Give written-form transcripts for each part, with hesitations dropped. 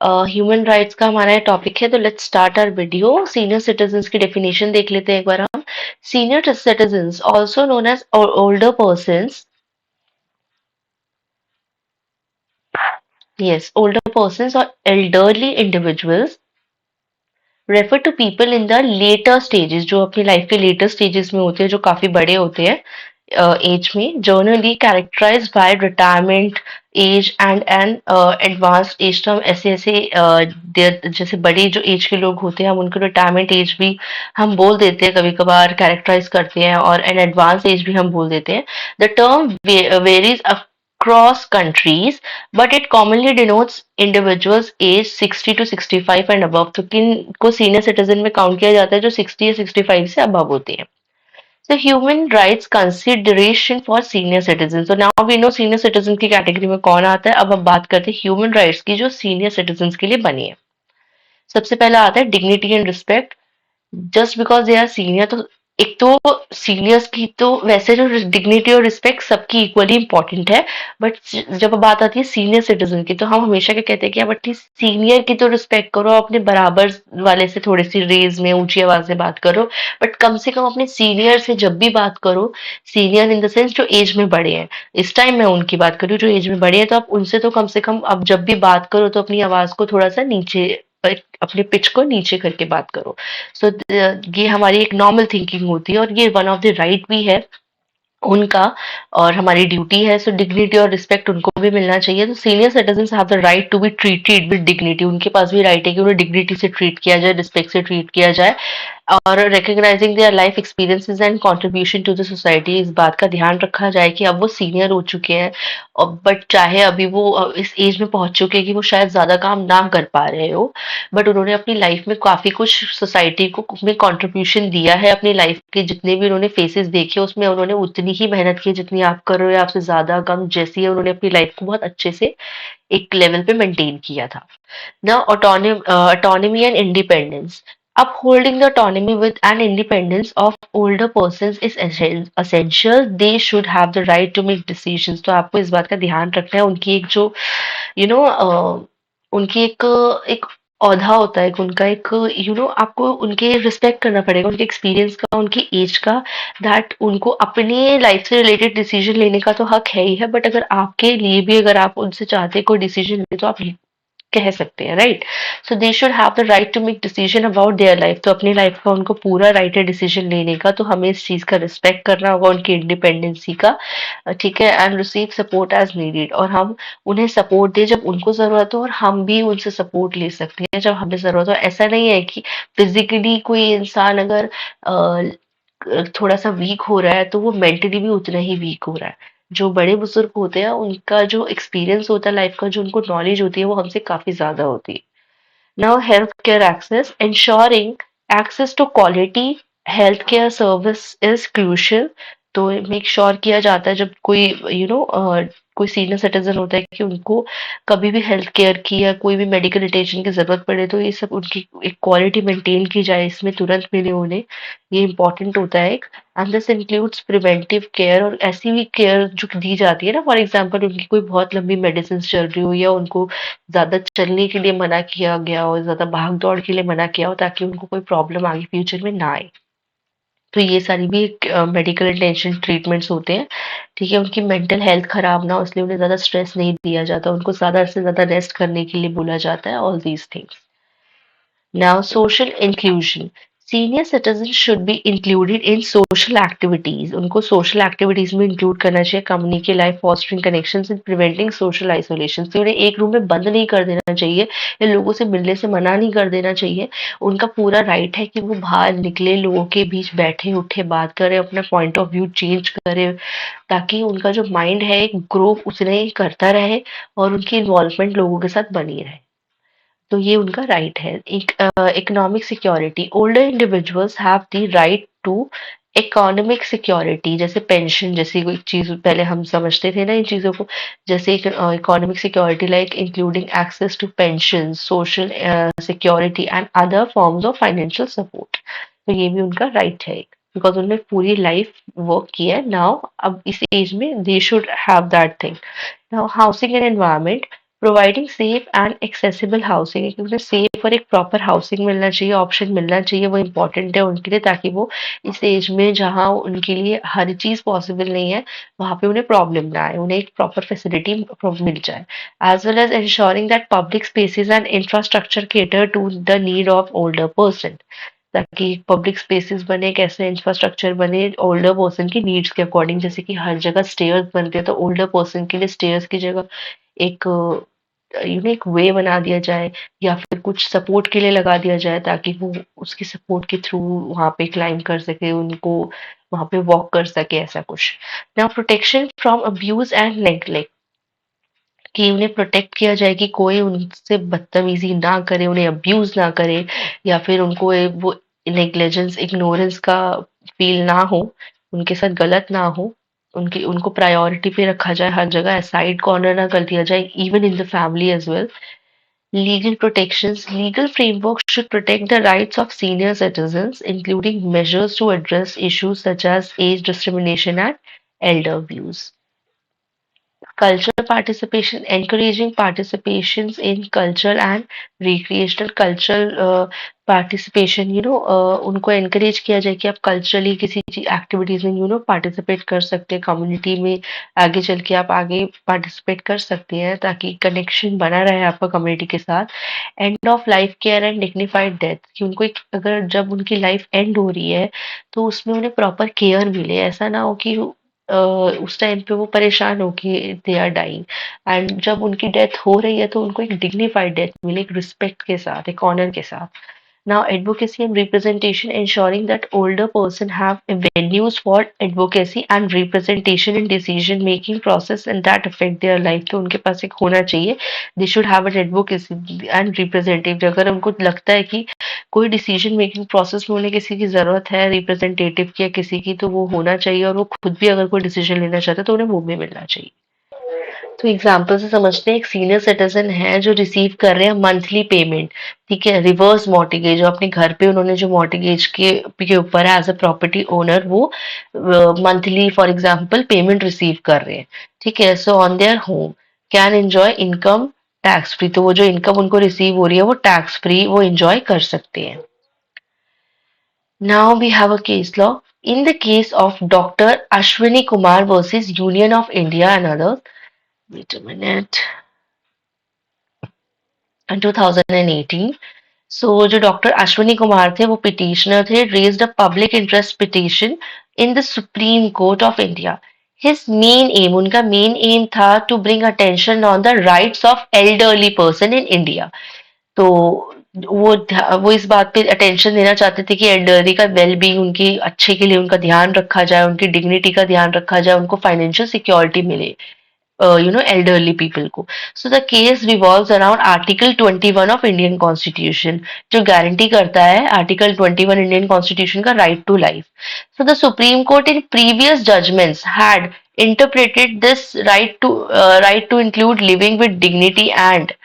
Human rights का हमारा topic है, तो let's start our video. Senior citizens की डेफिनेशन देख लेते हैं एक बार हम। Senior citizens also known as older persons, yes, older persons or elderly individuals refer to people in the later stages, जो अपनी लाइफ के लेटर स्टेजेस में होते हैं, जो काफी बड़े होते हैं एज में। Generally characterised by retirement age and and advanced age. तो हम ऐसे ऐसे जैसे बड़े जो एज के लोग होते हैं, हम उनको रिटायरमेंट एज भी हम बोल देते हैं, कभी कभार कैरेक्टराइज करते हैं, और एन एडवांस एज भी हम बोल देते हैं। The term varies across countries, but it commonly denotes individuals age 60 to 65 and above। तो किन को सीनियर सिटीजन में काउंट किया जाता है? जो 60 या 65 से अबव होते हैं। So human rights consideration for senior citizens। So now we know senior citizen की कैटेगरी में कौन आता है। अब हम बात करते हैं ह्यूमन राइट्स की जो सीनियर सिटीजन के लिए बनी है। सबसे पहला आता है dignity and respect. Just because they are senior, तो एक तो सीनियर्स की तो वैसे जो डिग्निटी और रिस्पेक्ट सबकी इक्वली इंपॉर्टेंट है, बट जब बात आती है सीनियर सिटीजन की, तो हम हमेशा क्या कहते हैं कि आप एटलीस्ट सीनियर की तो रिस्पेक्ट करो, अपने बराबर वाले से थोड़ी सी रेज में ऊंची आवाज से बात करो, बट कम से कम अपने सीनियर से जब भी बात करो, सीनियर इन द सेंस जो एज में बड़े हैं, इस टाइम मैं उनकी बात करूँ जो एज में बड़े हैं, तो आप उनसे तो कम से कम अब जब भी बात करो तो अपनी आवाज को थोड़ा सा नीचे, अपने पिच को नीचे करके बात करो। सो ये हमारी एक नॉर्मल थिंकिंग होती है, और ये वन ऑफ द राइट भी है उनका, और हमारी ड्यूटी है। सो डिग्निटी और रिस्पेक्ट उनको भी मिलना चाहिए। तो senior citizen have the right to be treated with dignity. उनके पास भी राइट है कि उन्हें डिग्निटी से ट्रीट किया जाए, रिस्पेक्ट से ट्रीट किया जाए, और recognising their life experiences and contribution to the society. इस बात का ध्यान रखा जाए कि अब वो सीनियर हो चुके हैं, और बट चाहे अभी वो इस एज में पहुंच चुके हैं कि वो शायद ज्यादा काम ना कर पा रहे हो, बट उन्होंने अपनी लाइफ में काफी कुछ सोसाइटी को में कंट्रीब्यूशन दिया है। अपनी लाइफ के जितने भी उन्होंने फेसेस देखे, उसमें उन्होंने उतनी ही मेहनत की जितनी आप कर रहे हो, या आपसे ज्यादा कम, जैसी है उन्होंने अपनी लाइफ को बहुत अच्छे से एक लेवल पे मेंटेन किया था। Now, autonomy and independence. Upholding the autonomy with and independence of older persons is essential. They should have the right to make decisions। तो आपको इस बात का ध्यान रखना है। उनकी एक जो उनकी एक औधा होता है, उनका एक आपको उनके रिस्पेक्ट करना पड़ेगा, उनके एक्सपीरियंस का, उनकी एज का, दैट उनको अपने लाइफ से रिलेटेड डिसीजन लेने का तो हक है ही है, बट अगर आपके लिए भी अगर आप उनसे चाहते हैं कोई डिसीजन ले, तो आप कह सकते हैं, right. So they should have the right to make decision about their life. तो अपनी लाइफ का उनको पूरा राइट है डिसीजन लेने का, तो हमें इस चीज का रिस्पेक्ट करना होगा, उनकी इंडिपेंडेंसी का। ठीक है। And receive support as needed. और हम उन्हें सपोर्ट दें जब उनको जरूरत हो, और हम भी उनसे सपोर्ट ले सकते हैं जब हमें जरूरत हो। ऐसा नहीं है कि फिजिकली कोई इंसान अगर थोड़ा सा वीक हो रहा है, तो वो मेंटली भी उतना ही वीक हो रहा है। जो बड़े बुजुर्ग होते हैं, उनका जो एक्सपीरियंस होता है लाइफ का, जो उनको नॉलेज होती है, वो हमसे काफी ज्यादा होती है। Now, healthcare access. Ensuring access to quality healthcare service is crucial। तो मेक श्योर किया जाता है जब कोई कोई सीनियर सिटीजन होता है कि उनको कभी भी हेल्थ केयर की या कोई भी मेडिकल अटेंशन की जरूरत पड़े, तो ये सब उनकी एक क्वालिटी मेंटेन की जाए, इसमें तुरंत मिले उन्हें, ये इम्पोर्टेंट होता है एक। And this includes preventive care. और ऐसी भी केयर जो दी जाती है ना, फॉर एग्जांपल उनकी कोई बहुत लंबी मेडिसिन चल रही हो, या उनको ज़्यादा चलने के लिए मना किया गया हो, ज़्यादा भाग-दौड़ के लिए मना किया हो, ताकि उनको कोई प्रॉब्लम आगे फ्यूचर में ना आए। तो ये सारी भी एक मेडिकल अटेंशन ट्रीटमेंट्स होते हैं। ठीक है। उनकी मेंटल हेल्थ खराब ना हो, इसलिए उन्हें ज़्यादा स्ट्रेस नहीं दिया जाता, उनको ज़्यादा से ज़्यादा रेस्ट करने के लिए बोला जाता है, all these things. Now, social inclusion. Senior citizens should be included in social activities। उनको social activities में include करना चाहिए, community life, fostering connections and preventing social isolation। तो उन्हें एक रूम में बंद नहीं कर देना चाहिए, या लोगों से मिलने से मना नहीं कर देना चाहिए। उनका पूरा राइट है कि वो बाहर निकले, लोगों के बीच बैठे उठे बात करें, अपना पॉइंट ऑफ व्यू चेंज करें, ताकि उनका जो माइंड है ग्रो उतना ही करता रहे, और उनकी इन्वॉल्वमेंट लोगों के साथ बनी रहे। तो ये उनका राइट है। Economic security. Older individuals have the right to economic security, जैसे पेंशन जैसी कोई चीज पहले हम समझते थे ना इन चीजों को, जैसे economic security like including access to pension, social security and other forms of financial support. तो ये भी उनका राइट है, बिकॉज उन्होंने पूरी लाइफ वर्क किया है। नाउ अब इस एज में दे should have that thing. Now housing and environment. Providing safe and accessible housing, क्योंकि उन्हें सेफ और एक प्रॉपर हाउसिंग मिलना चाहिए, ऑप्शन मिलना चाहिए, वो इम्पोर्टेंट है उनके लिए, ताकि वो इस एज में जहाँ उनके लिए हर चीज़ पॉसिबल नहीं है, वहाँ पे उन्हें प्रॉब्लम ना आए, उन्हें एक प्रॉपर फैसिलिटी मिल जाए। As well as ensuring that public spaces and infrastructure cater to the need of older person, ताकि पब्लिक स्पेसेस बने, कैसे इंफ्रास्ट्रक्चर बने ओल्डर पर्सन की नीड्स के अकॉर्डिंग, जैसे कि हर जगह स्टेयर्स बनते हैं तो ओल्डर पर्सन के लिए स्टेयर्स की जगह एक यूनिक वे बना दिया जाए, या फिर कुछ सपोर्ट के लिए लगा दिया जाए, ताकि वो उसकी सपोर्ट के थ्रू वहाँ पे क्लाइंब कर सके, उनको वहाँ पे वॉक कर सके, ऐसा कुछ। Now protection from abuse and neglect, कि उन्हें प्रोटेक्ट किया जाए कि कोई उनसे बदतमीजी ना करे, उन्हें अब्यूज ना करे, या फिर उनको वो नेग्लिजेंस इग्नोरेंस का फील ना हो, उनके साथ गलत ना हो, उनकी उनको प्रायोरिटी पे रखा जाए हर जगह, साइड कॉर्नर ना कर दिया जाए, even in the family as well. Legal protections. Legal framework should protect the rights of senior citizens, including measures to address issues such as age discrimination and elder abuse. Cultural participation, encouraging participations in cultural and recreational cultural participation, उनको encourage किया जाए कि आप culturally किसी activities में participate कर सकते हैं, कम्युनिटी में आगे चल के आप आगे पार्टिसिपेट कर सकते हैं, ताकि कनेक्शन बना रहे आपका कम्युनिटी के साथ। End of life care and dignified death, कि उनको एक, अगर जब उनकी लाइफ एंड हो रही है तो उसमें उन्हें प्रॉपर केयर मिले, ऐसा ना हो कि उस टाइम पे वो परेशान हो कि दे आर डाइंग, एंड जब उनकी डेथ हो रही है तो उनको एक डिग्निफाइड डेथ मिले, एक रिस्पेक्ट के साथ, एक ऑनर के साथ। Now, advocacy and representation, ensuring that older person have avenues for advocacy and representation in decision making process and that affect their life, तो उनके पास एक होना चाहिए, they should have an advocacy and representative, अगर उनको लगता है कि कोई डिसीजन मेकिंग प्रोसेस में उन्हें किसी की जरूरत है, रिप्रेजेंटेटिव की या किसी की, तो वो होना चाहिए, और वो खुद भी अगर कोई डिसीजन लेना चाहते हैं तो उन्हें वो भी मिलना चाहिए। तो एग्जाम्पल से समझते हैं, एक सीनियर सिटीजन है जो रिसीव कर रहे हैं मंथली पेमेंट, ठीक है, रिवर्स मॉर्टिगेज, जो अपने घर पे उन्होंने जो मॉर्टिगेज के ऊपर है एज अ प्रॉपर्टी ओनर, वो monthly for example payment receive कर रहे हैं, ठीक है, so on their home can enjoy income tax free, तो वो जो इनकम उनको रिसीव हो रही है वो टैक्स फ्री वो एंजॉय कर सकते हैं। Now we have a case law in the case of doctor Ashwini Kumar versus Union of India and other, wait a minute, in 2018। So जो डॉक्टर अश्विनी कुमार थे वो पिटिशनर थे, raised a public interest petition in the Supreme Court of India. His main aim, उनका main aim था to bring attention on the rights of elderly person in India. तो वो इस बात पे अटेंशन देना चाहते थे कि एल्डरली का वेल बींग, उनकी अच्छे के लिए उनका ध्यान रखा जाए, उनकी डिग्निटी का ध्यान रखा जाए, उनको फाइनेंशियल सिक्योरिटी मिले, elderly people को। So the case revolves around Article 21 of Indian Constitution, जो गारंटी करता है Article 21 Indian Constitution का right to life. So the Supreme Court in previous judgments had interpreted this right to include living with dignity and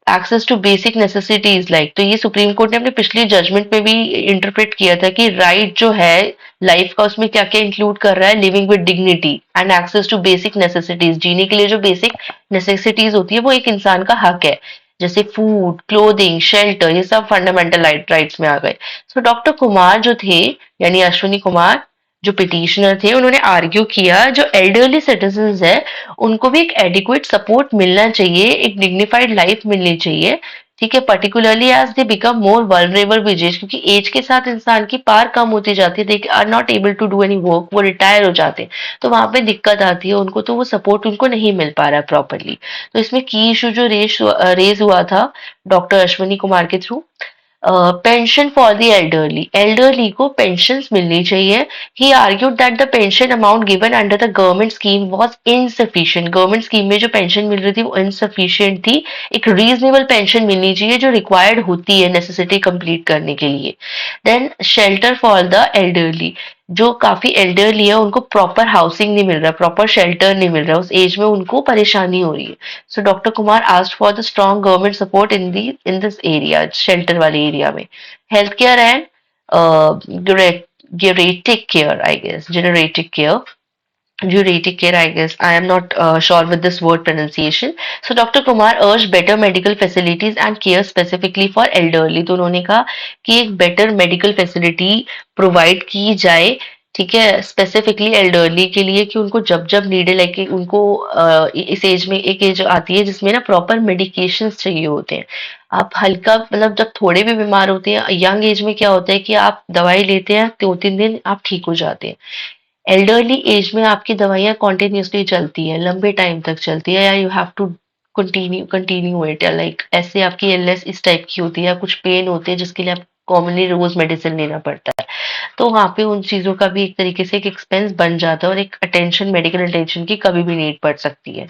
access to basic necessities like, तो ये supreme court ने अपने पिछले judgement में भी interpret किया था कि राइट जो है लाइफ का, उसमें क्या क्या इंक्लूड कर रहा है, living with dignity and access to basic necessities, जीने के लिए जो बेसिक नेसेसिटीज होती है वो एक इंसान का हक है, जैसे फूड, क्लोथिंग, शेल्टर, ये सब फंडामेंटल राइट्स में आ गए। सो डॉक्टर कुमार जो थे, यानी अश्विनी कुमार जो पिटिशनर थे, उन्होंने आर्ग्यू किया जो एल्डरली सिटीजन है उनको भी एक एडिक्वेट सपोर्ट मिलना चाहिए, एक डिग्निफाइड लाइफ मिलनी चाहिए, ठीक है, particularly as they become more vulnerable with age, क्योंकि एज के साथ इंसान की पार कम होती जाती है, they are not able to do any work, वो रिटायर हो जाते हैं, तो वहां पे दिक्कत आती है उनको, तो वो सपोर्ट उनको नहीं मिल पा रहा है प्रॉपरली। तो इसमें की इशू जो रेज हुआ था डॉक्टर अश्विनी कुमार के through, pension for the elderly, elderly को पेंशन मिलनी चाहिए। He argued that the pension amount given under the government scheme was insufficient, government scheme में जो पेंशन मिल रही थी वो इनसफिशिएंट थी, एक रीजनेबल पेंशन मिलनी चाहिए जो रिक्वायर्ड होती है नेसेसिटी कंप्लीट करने के लिए। Then shelter for the elderly, जो काफी एल्डरली है उनको प्रॉपर हाउसिंग नहीं मिल रहा, प्रॉपर शेल्टर नहीं मिल रहा, उस एज में उनको परेशानी हो रही है। So Dr. Kumar asked for the strong government support in this area, shelter वाले एरिया में। Healthcare and geriatric care, I guess, geriatric care. Juratic care, I guess. I am not sure with this word pronunciation. So Dr. Kumar urged better medical facilities and care specifically for elderly. तो उन्होंने कहा कि एक better medical facility provide की जाए, ठीक है, specifically elderly के लिए, कि उनको जब जब नीड है, लाइक उनको इस एज में एक एज आती है जिसमें ना प्रॉपर मेडिकेशंस चाहिए होते हैं। आप हल्का मतलब जब थोड़े भी बीमार होते हैं यंग एज में, क्या होता है कि आप दवाई लेते हैं 2-3 दिन आप ठीक हो जाते हैं। एल्डरली एज में आपकी दवाइयाँ कॉन्टिन्यूसली चलती है, लंबे टाइम तक चलती है, या you have to continue continue it, या लाइक ऐसे आपकी इलनेस इस टाइप की होती है, या कुछ पेन होते हैं जिसके लिए आप कॉमनली रोज मेडिसिन लेना पड़ता है। तो वहाँ पे उन चीज़ों का भी एक तरीके से एक एक्सपेंस बन जाता है, और एक अटेंशन, मेडिकल अटेंशन की कभी भी नीड पड़ सकती है।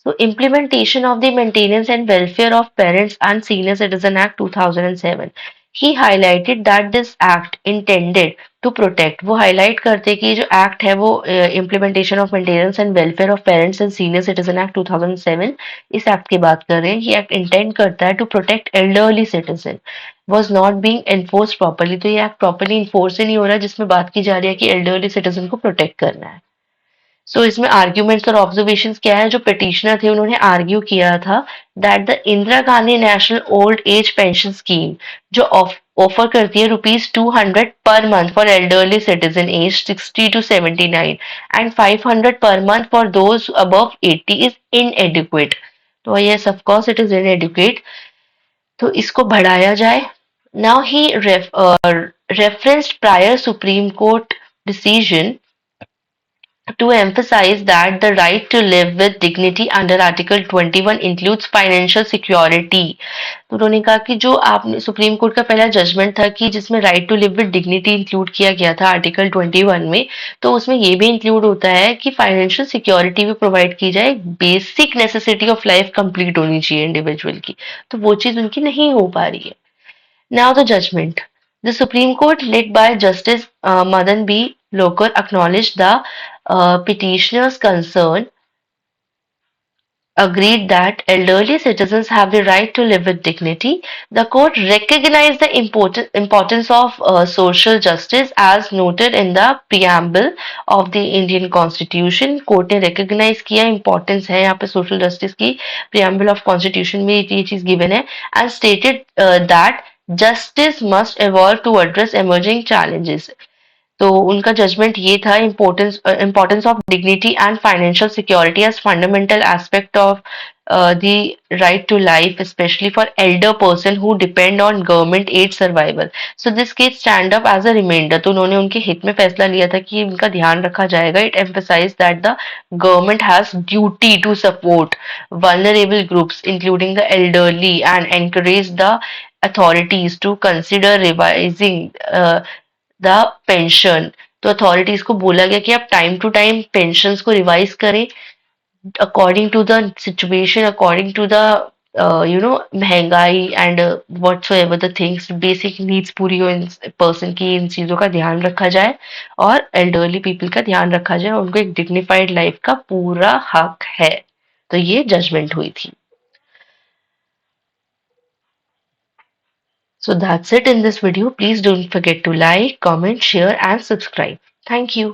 So implementation of the Maintenance and Welfare of Parents and Senior Citizen Act 2007. He highlighted that this act intended to protect, वो highlight करते कि ये जो act है वो implementation of maintenance and welfare of parents and senior citizen act 2007, इस act की बात कर रहे हैं। ये act intend करता है to protect elderly citizen was not being enforced properly। तो ये act properly enforce ही नहीं हो रहा, जिसमें बात की जा रही है कि elderly citizen को protect करना है। सो इसमें आर्ग्यूमेंट्स और ऑब्जर्वेशंस क्या है, जो पिटिशनर थे उन्होंने आर्ग्यू किया था that the Indira Gandhi national old age pension scheme, जो ऑफर करती है ₹200 per month for elderly citizen age 60 to 79 and 500 per month for those above 80, is inadequate. तो yes, of course it is inadequate. तो इसको बढ़ाया जाए। Now he referenced prior supreme court decision to emphasize that the right to live with dignity under Article 21 includes financial security। तो उन्होंने कहा कि जो आपने सुप्रीम कोर्ट का पहला जजमेंट था कि जिसमें right to live with dignity include किया गया था आर्टिकल 21 में, तो उसमें ये भी इंक्लूड होता है कि फाइनेंशियल सिक्योरिटी भी प्रोवाइड की जाए, basic necessity of life complete होनी चाहिए इंडिविजुअल की। तो वो चीज उनकी नहीं हो पा रही है। Now the judgment. The Supreme Court, led by Justice Madan B. Lokar, acknowledged the petitioner's concern, agreed that elderly citizens have the right to live with dignity. The court recognized the importance of social justice as noted in the preamble of the Indian Constitution. Court ने recognize किया importance है यहाँ पे social justice की, preamble of Constitution में ये चीज given है, and stated that justice must evolve to address emerging challenges। तो उनका जजमेंट ये था, importance of dignity and financial security as fundamental aspect of the right to life, specially for elder person who depend on government aid survival. So this case stand up as a reminder. तो उन्होंने उनके हित में फैसला लिया था कि इनका ध्यान रखा जाएगा। It emphasise that the government has duty to support vulnerable groups including the elderly and encourage the authorities to consider revising the pension. तो अथॉरिटीज को बोला गया कि आप टाइम टू टाइम पेंशन को रिवाइज करें according to the situation, according to the महंगाई and whatsoever the things, basic needs पूरी हो इन पर्सन की, इन चीजों का ध्यान रखा जाए और एल्डरली पीपल का ध्यान रखा जाए, उनको एक डिग्निफाइड लाइफ का पूरा हक है। तो ये जजमेंट हुई थी। So that's it in this video. Please don't forget to like, comment, share and subscribe. Thank you.